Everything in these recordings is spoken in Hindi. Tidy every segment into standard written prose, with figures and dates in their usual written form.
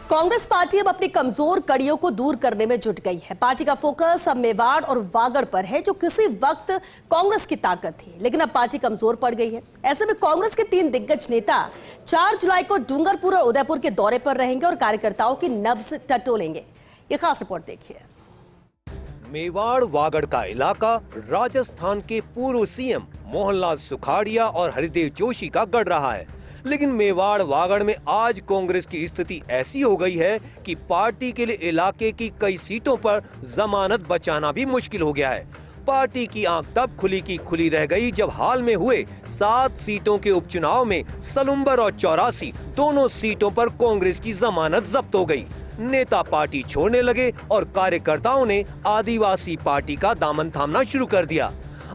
कांग्रेस पार्टी अब अपनी कमजोर कड़ियों को दूर करने में जुट गई है। पार्टी का फोकस अब मेवाड़ और वागड़ पर है, जो किसी वक्त कांग्रेस की ताकत थी, लेकिन अब पार्टी कमजोर पड़ गई है। ऐसे में कांग्रेस के 3 दिग्गज नेता 4 जुलाई को डूंगरपुर और उदयपुर के दौरे पर रहेंगे और कार्यकर्ताओं की नब्ज टटोलेंगे। ये खास रिपोर्ट देखिए। मेवाड़ वागड़ का इलाका राजस्थान के पूर्व सीएम मोहनलाल सुखाड़िया और हरिदेव जोशी का गढ़ रहा है, लेकिन मेवाड़ वागड़ में आज कांग्रेस की स्थिति ऐसी हो गई है कि पार्टी के लिए इलाके की कई सीटों पर जमानत बचाना भी मुश्किल हो गया है। पार्टी की आंख तब खुली की खुली रह गई जब हाल में हुए 7 सीटों के उपचुनाव में सलुम्बर और 84 दोनों सीटों पर कांग्रेस की जमानत जब्त हो गई। नेता पार्टी छोड़ने लगे और कार्यकर्ताओं ने आदिवासी पार्टी का दामन थामना शुरू कर दिया।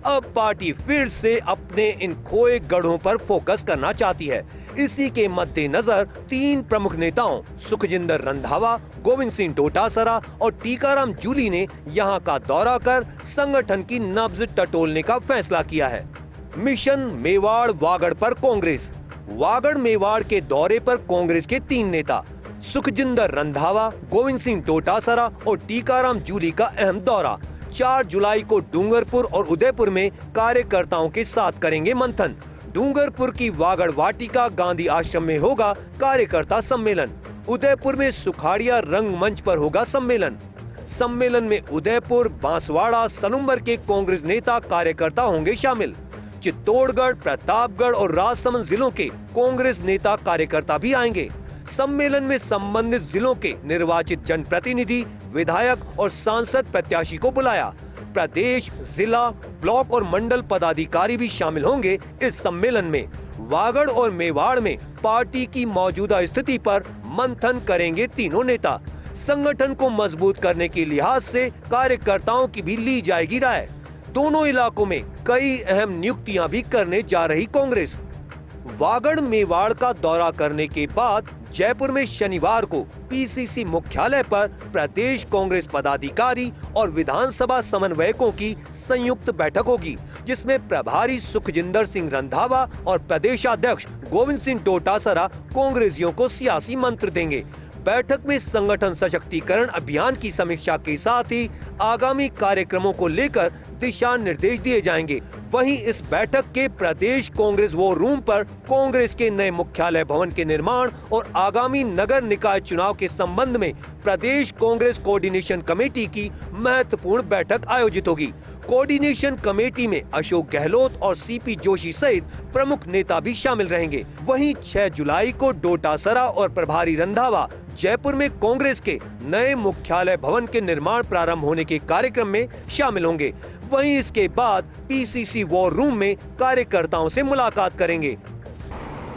अब पार्टी फिर से अपने इन खोए गढ़ों पर फोकस करना चाहती है। इसी के मद्देनजर 3 प्रमुख नेताओं सुखजिंदर रंधावा, गोविंद सिंह डोटासरा और टीकाराम जूली ने यहां का दौरा कर संगठन की नब्ज टटोलने का फैसला किया है। मिशन मेवाड़ वागड़ पर कांग्रेस। वागड़ मेवाड़ के दौरे पर कांग्रेस के 3 नेता सुखजिंदर रंधावा, गोविंद सिंह डोटासरा और टीकाराम जूली का अहम दौरा 4 जुलाई को डूंगरपुर और उदयपुर में कार्यकर्ताओं के साथ करेंगे मंथन। डूंगरपुर की वागड़ वाटिका गांधी आश्रम में होगा कार्यकर्ता सम्मेलन। उदयपुर में सुखाड़िया रंगमंच पर होगा सम्मेलन। सम्मेलन में उदयपुर, बांसवाड़ा, सलुम्बर के कांग्रेस नेता कार्यकर्ता होंगे शामिल। चित्तौड़गढ़, प्रतापगढ़ और राजसमंद जिलों के कांग्रेस नेता कार्यकर्ता भी आएंगे। सम्मेलन में संबंधित जिलों के निर्वाचित जनप्रतिनिधि, विधायक और सांसद प्रत्याशी को बुलाया। प्रदेश, जिला, ब्लॉक और मंडल पदाधिकारी भी शामिल होंगे। इस सम्मेलन में वागड़ और मेवाड़ में पार्टी की मौजूदा स्थिति पर मंथन करेंगे तीनों नेता। संगठन को मजबूत करने के लिहाज से कार्यकर्ताओं की भी ली जाएगी राय। दोनों इलाकों में कई अहम नियुक्तियां भी करने जा रही कांग्रेस। वागड़ मेवाड़ का दौरा करने के बाद जयपुर में शनिवार को पीसीसी मुख्यालय पर प्रदेश कांग्रेस पदाधिकारी और विधानसभा समन्वयकों की संयुक्त बैठक होगी, जिसमें प्रभारी सुखजिंदर सिंह रंधावा और प्रदेशाध्यक्ष गोविंद सिंह डोटासरा कांग्रेसियों को सियासी मंत्र देंगे। बैठक में संगठन सशक्तिकरण अभियान की समीक्षा के साथ ही आगामी कार्यक्रमों को लेकर दिशा निर्देश दिए जाएंगे। वहीं इस बैठक के प्रदेश कांग्रेस वॉर रूम पर कांग्रेस के नए मुख्यालय भवन के निर्माण और आगामी नगर निकाय चुनाव के संबंध में प्रदेश कांग्रेस कोऑर्डिनेशन कमेटी की महत्वपूर्ण बैठक आयोजित होगी। कोऑर्डिनेशन कमेटी में अशोक गहलोत और सीपी जोशी सहित प्रमुख नेता भी शामिल रहेंगे। वहीं 6 जुलाई को डोटासरा और प्रभारी रंधावा जयपुर में कांग्रेस के नए मुख्यालय भवन के निर्माण प्रारंभ होने के कार्यक्रम में शामिल होंगे। वहीं इसके बाद पीसीसी वॉर रूम में कार्यकर्ताओं से मुलाकात करेंगे।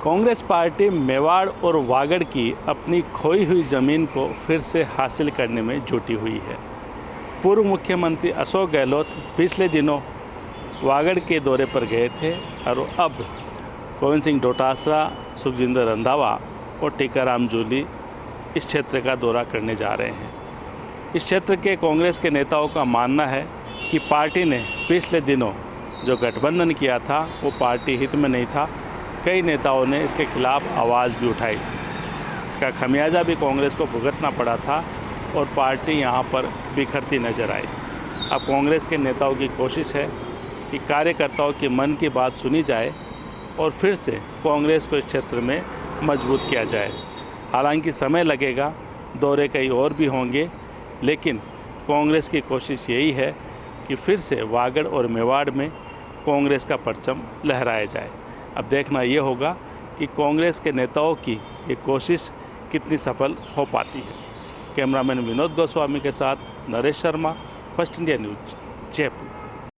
कांग्रेस पार्टी मेवाड़ और वागड़ की अपनी खोई हुई जमीन को फिर से हासिल करने में जुटी हुई है। पूर्व मुख्यमंत्री अशोक गहलोत पिछले दिनों वागड़ के दौरे पर गए थे और अब गोविंद सिंह डोटासरा, सुखजिंदर रंधावा और टीकाराम जूली इस क्षेत्र का दौरा करने जा रहे हैं। इस क्षेत्र के कांग्रेस के नेताओं का मानना है कि पार्टी ने पिछले दिनों जो गठबंधन किया था वो पार्टी हित में नहीं था। कई नेताओं ने इसके खिलाफ आवाज़ भी उठाई। इसका खमियाजा भी कांग्रेस को भुगतना पड़ा था और पार्टी यहाँ पर बिखरती नजर आई। अब कांग्रेस के नेताओं की कोशिश है कि कार्यकर्ताओं के मन की बात सुनी जाए और फिर से कांग्रेस को इस क्षेत्र में मजबूत किया जाए। हालांकि समय लगेगा, दौरे कई और भी होंगे, लेकिन कांग्रेस की कोशिश यही है कि फिर से वागड़ और मेवाड़ में कांग्रेस का परचम लहराया जाए। अब देखना ये होगा कि कांग्रेस के नेताओं की ये कोशिश कितनी सफल हो पाती है। कैमरामैन विनोद गोस्वामी के साथ Naresh Sharma, first India news, Jaipur.